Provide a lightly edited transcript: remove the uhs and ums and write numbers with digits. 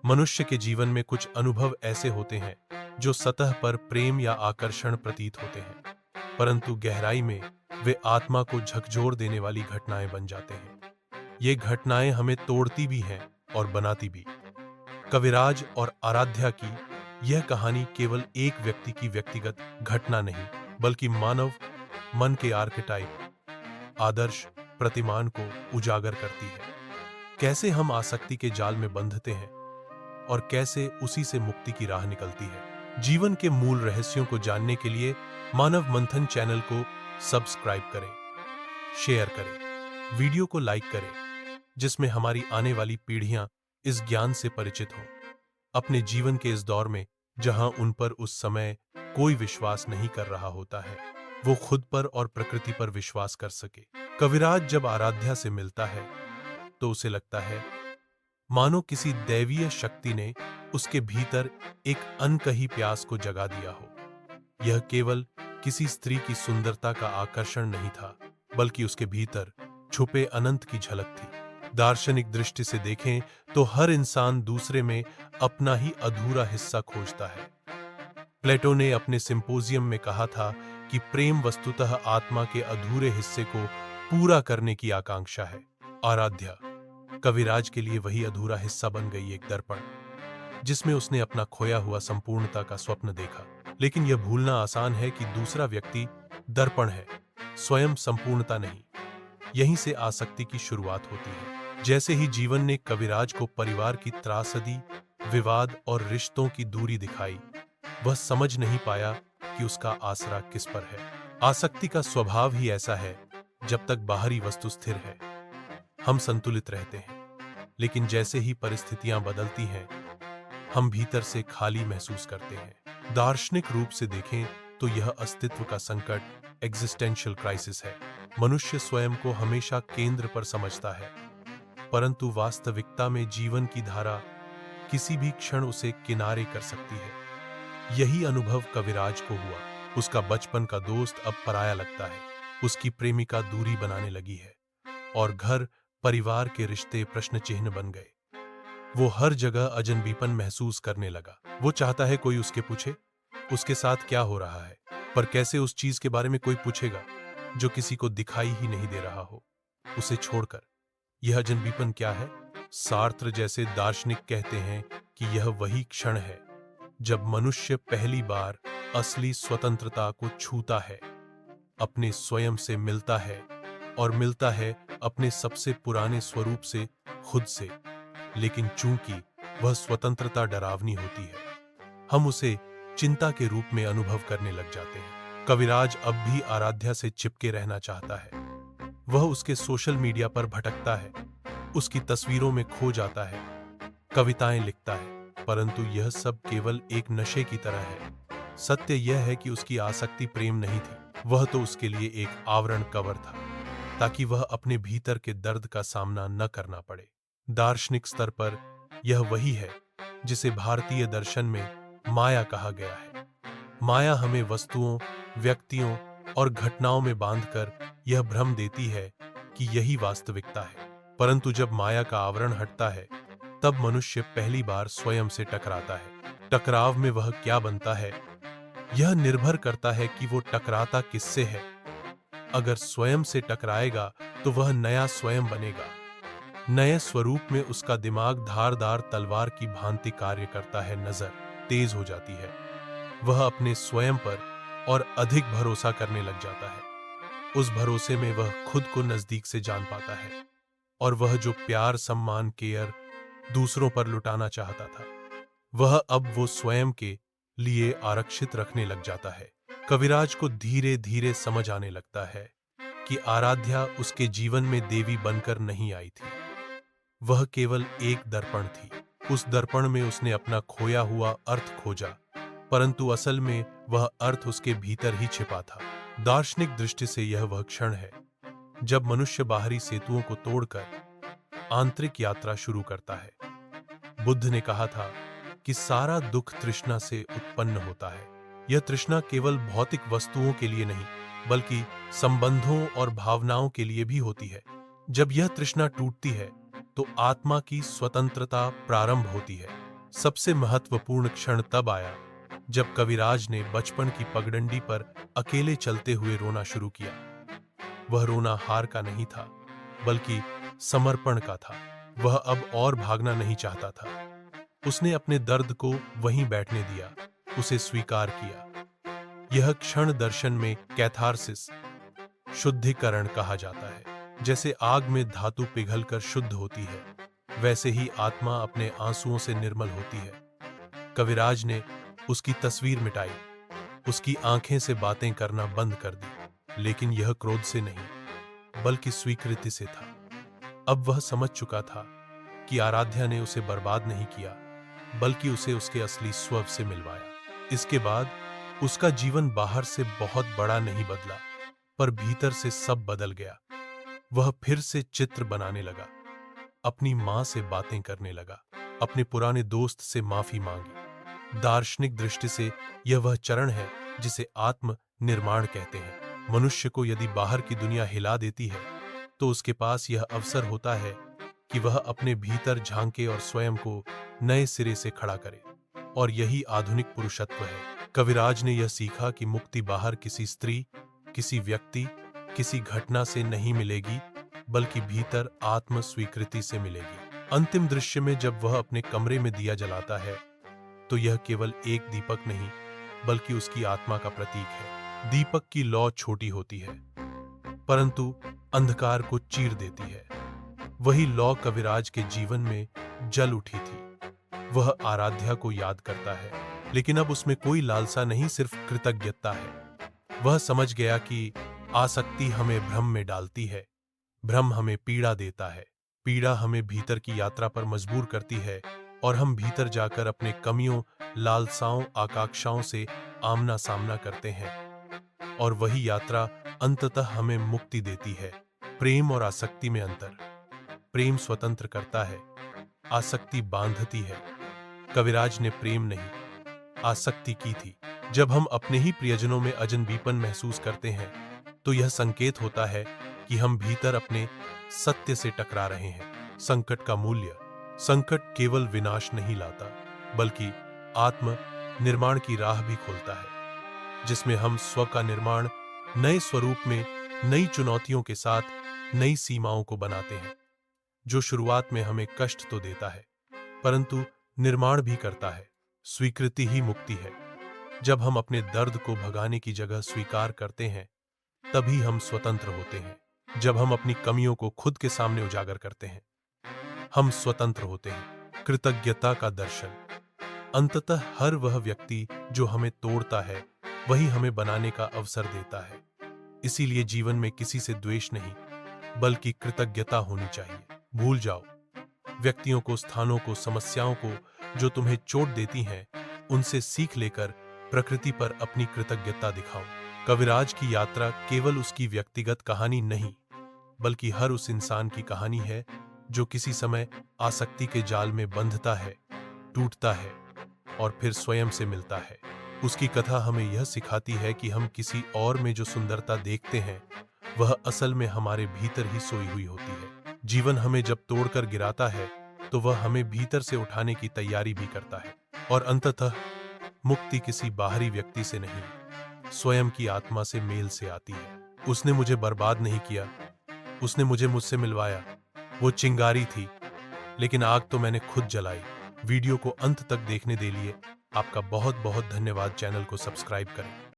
मनुष्य के जीवन में कुछ अनुभव ऐसे होते हैं जो सतह पर प्रेम या आकर्षण प्रतीत होते हैं, परंतु गहराई में वे आत्मा को झकझोर देने वाली घटनाएं बन जाते हैं। ये घटनाएं हमें तोड़ती भी हैं और बनाती भी। कविराज और आराध्या की यह कहानी केवल एक व्यक्ति की व्यक्तिगत घटना नहीं, बल्कि मानव मन के आर्केटाइप, आदर्श, प्रतिमान को उजागर करती है। कैसे हम आसक्ति के जाल में बंधते हैं और कैसे उसी से मुक्ति की राह निकलती है। जीवन के मूल रहस्यों को जानने के लिए मानव मंथन चैनल को सब्सक्राइब करें, शेयर करें, वीडियो को लाइक करें, जिसमें हमारी आने वाली पीढ़ियां इस ज्ञान से परिचित हों। अपने जीवन के इस दौर में जहां उन पर उस समय कोई विश्वास नहीं कर रहा होता है, वो खुद पर और प्रकृति पर विश्वास कर सके। कविराज जब आराध्या से मिलता है तो उसे लगता है मानो किसी दैवीय शक्ति ने उसके भीतर एक अनकही प्यास को जगा दिया हो। यह केवल किसी स्त्री की सुंदरता का आकर्षण नहीं था, बल्कि उसके भीतर छुपे अनंत की झलक थी। दार्शनिक दृष्टि से देखें तो हर इंसान दूसरे में अपना ही अधूरा हिस्सा खोजता है। प्लेटो ने अपने सिंपोजियम में कहा था कि प्रेम वस्तुतः आत्मा के अधूरे हिस्से को पूरा करने की आकांक्षा है। आराध्या कविराज के लिए वही अधूरा हिस्सा बन गई, एक दर्पण, जिसमें उसने अपना खोया हुआ संपूर्णता का स्वप्न देखा। लेकिन यह भूलना आसान है कि दूसरा व्यक्ति दर्पण है, स्वयं संपूर्णता नहीं। यहीं से आसक्ति की शुरुआत होती है। जैसे ही जीवन ने कविराज को परिवार की त्रासदी, विवाद और रिश्तों की दूरी दिखाई, वह समझ नहीं पाया कि उसका आसरा किस पर है। आसक्ति का स्वभाव ही ऐसा है, जब तक बाहरी वस्तु स्थिर है हम संतुलित रहते हैं, लेकिन जैसे ही परिस्थितियां बदलती हैं हम भीतर से खाली महसूस करते हैं। दार्शनिक रूप से देखें तो यह अस्तित्व का संकट, एग्जिस्टेंशियल क्राइसिस है। मनुष्य स्वयं को हमेशा केंद्र पर समझता है, परंतु वास्तविकता में जीवन की धारा किसी भी क्षण उसे किनारे कर सकती है। यही अनुभव कविराज को हुआ। उसका बचपन का दोस्त अब पराया लगता है, उसकी प्रेमिका दूरी बनाने लगी है और घर परिवार के रिश्ते प्रश्न चिन्ह बन गए। वो हर जगह अजनबीपन महसूस करने लगा। वो चाहता है कोई उसके पूछे उसके साथ क्या हो रहा है, पर कैसे उस चीज के बारे में कोई पूछेगा जो किसी को दिखाई ही नहीं दे रहा हो उसे छोड़कर। यह अजनबीपन क्या है? सार्त्र जैसे दार्शनिक कहते हैं कि यह वही क्षण है जब मनुष्य पहली बार असली स्वतंत्रता को छूता है, अपने स्वयं से मिलता है और मिलता है अपने सबसे पुराने स्वरूप से, खुद से। लेकिन चूंकि वह स्वतंत्रता डरावनी होती है, हम उसे चिंता के रूप में अनुभव करने लग जाते हैं। कविराज अब भी आराध्या से चिपके रहना चाहता है। वह उसके सोशल मीडिया पर भटकता है, उसकी तस्वीरों में खो जाता है, कविताएं लिखता है, परंतु यह सब केवल एक नशे की तरह है। सत्य यह है कि उसकी आसक्ति प्रेम नहीं थी, वह तो उसके लिए एक आवरण कवर था, ताकि वह अपने भीतर के दर्द का सामना न करना पड़े। दार्शनिक स्तर पर यह वही है जिसे भारतीय दर्शन में माया कहा गया है। माया हमें वस्तुओं, व्यक्तियों और घटनाओं में बांधकर यह भ्रम देती है कि यही वास्तविकता है, परंतु जब माया का आवरण हटता है तब मनुष्य पहली बार स्वयं से टकराता है। टकराव में वह क्या बनता है, यह निर्भर करता है कि वो टकराता किससे है। अगर स्वयं से टकराएगा तो वह नया स्वयं बनेगा। नए स्वरूप में उसका दिमाग धारदार तलवार की भांति कार्य करता है, नजर तेज हो जाती है, वह अपने स्वयं पर और अधिक भरोसा करने लग जाता है। उस भरोसे में वह खुद को नजदीक से जान पाता है और वह जो प्यार, सम्मान, केयर दूसरों पर लुटाना चाहता था, वह अब वो स्वयं के लिए आरक्षित रखने लग जाता है। कविराज को धीरे धीरे समझ आने लगता है कि आराध्या उसके जीवन में देवी बनकर नहीं आई थी, वह केवल एक दर्पण थी। उस दर्पण में उसने अपना खोया हुआ अर्थ खोजा, परंतु असल में वह अर्थ उसके भीतर ही छिपा था। दार्शनिक दृष्टि से यह वह क्षण है जब मनुष्य बाहरी सेतुओं को तोड़कर आंतरिक यात्रा शुरू करता है। बुद्ध ने कहा था कि सारा दुख तृष्णा से उत्पन्न होता है। यह तृष्णा केवल भौतिक वस्तुओं के लिए नहीं, बल्कि संबंधों और भावनाओं के लिए भी होती है। जब यह तृष्णा टूटती है तो आत्मा की स्वतंत्रता प्रारंभ होती है। सबसे महत्वपूर्ण क्षण तब आया जब कविराज ने बचपन की पगडंडी पर अकेले चलते हुए रोना शुरू किया। वह रोना हार का नहीं था, बल्कि समर्पण का था। वह अब और भागना नहीं चाहता था। उसने अपने दर्द को वहीं बैठने दिया, उसे स्वीकार किया। यह क्षण दर्शन में कैथारसिस, शुद्धिकरण कहा जाता है। जैसे आग में धातु पिघलकर शुद्ध होती है, वैसे ही आत्मा अपने आंसुओं से निर्मल होती है। कविराज ने उसकी तस्वीर मिटाई, उसकी आंखें से बातें करना बंद कर दी, लेकिन यह क्रोध से नहीं, बल्कि स्वीकृति से था। अब वह समझ चुका था कि आराध्या ने उसे बर्बाद नहीं किया, बल्कि उसे उसके असली स्व से मिलवाया। इसके बाद उसका जीवन बाहर से बहुत बड़ा नहीं बदला, पर भीतर से सब बदल गया। वह फिर से चित्र बनाने लगा, अपनी मां से बातें करने लगा, अपने पुराने दोस्त से माफी मांगी। दार्शनिक दृष्टि से यह वह चरण है जिसे आत्म निर्माण कहते हैं। मनुष्य को यदि बाहर की दुनिया हिला देती है, तो उसके पास यह अवसर होता है कि वह अपने भीतर झांके और स्वयं को नए सिरे से खड़ा करे। और यही आधुनिक पुरुषत्व है। कविराज ने यह सीखा कि मुक्ति बाहर किसी स्त्री, किसी व्यक्ति, किसी घटना से नहीं मिलेगी, बल्कि भीतर आत्म स्वीकृति से मिलेगी। अंतिम दृश्य में जब वह अपने कमरे में दिया जलाता है, तो यह केवल एक दीपक नहीं, बल्कि उसकी आत्मा का प्रतीक है। दीपक की लौ छोटी होती है, परंतु अंधकार को चीर देती है। वही लौ कविराज के जीवन में जल उठी थी। वह आराध्या को याद करता है, लेकिन अब उसमें कोई लालसा नहीं, सिर्फ कृतज्ञता है। वह समझ गया कि आसक्ति हमें भ्रम में डालती है, भ्रम हमें पीड़ा देता है, पीड़ा हमें भीतर की यात्रा पर मजबूर करती है, और हम भीतर जाकर अपने कमियों, लालसाओं, आकांक्षाओं से आमना सामना करते हैं। और वही यात्रा अंततः हमें मुक्ति देती है। प्रेम और आसक्ति में अंतर। प्रेम स्वतंत्र करता है, आसक्ति बांधती है। कविराज ने प्रेम नहीं, आसक्ति की थी। जब हम अपने ही प्रियजनों में अजनबीपन महसूस करते हैं, तो यह संकेत होता है कि हम भीतर अपने सत्य से टकरा रहे हैं। संकट का मूल्य। संकट केवल विनाश नहीं लाता, बल्कि आत्म निर्माण की राह भी खोलता है, जिसमें हम स्व का निर्माण नए स्वरूप में, नई चुनौतियों के साथ, नई सीमाओं को बनाते हैं। जो शुरुआत में हमें कष्ट तो देता है, परंतु निर्माण भी करता है। स्वीकृति ही मुक्ति है। जब हम अपने दर्द को भगाने की जगह स्वीकार करते हैं, तभी हम स्वतंत्र होते हैं। जब हम अपनी कमियों को खुद के सामने उजागर करते हैं, हम स्वतंत्र होते हैं। कृतज्ञता का दर्शन। अंततः हर वह व्यक्ति जो हमें तोड़ता है, वही हमें बनाने का अवसर देता है। इसीलिए जीवन में किसी से द्वेष नहीं, बल्कि कृतज्ञता होनी चाहिए। भूल जाओ व्यक्तियों को, स्थानों को, समस्याओं को जो तुम्हें चोट देती हैं। उनसे सीख लेकर प्रकृति पर अपनी कृतज्ञता दिखाओ। कविराज की यात्रा केवल उसकी व्यक्तिगत कहानी नहीं, बल्कि हर उस इंसान की कहानी है जो किसी समय आसक्ति के जाल में बंधता है, टूटता है और फिर स्वयं से मिलता है। उसकी कथा हमें यह सिखाती है कि हम किसी और में जो सुंदरता देखते हैं, वह असल में हमारे भीतर ही सोई हुई होती है। जीवन हमें जब तोड़कर गिराता है, तो वह हमें भीतर से उठाने की तैयारी भी करता है। और अंततः मुक्ति किसी बाहरी व्यक्ति से नहीं, स्वयं की आत्मा से मेल से आती है। उसने मुझे बर्बाद नहीं किया, उसने मुझसे मिलवाया। वो चिंगारी थी, लेकिन आग तो मैंने खुद जलाई। वीडियो को अंत तक देखने के लिए आपका बहुत बहुत धन्यवाद। चैनल को सब्सक्राइब करें।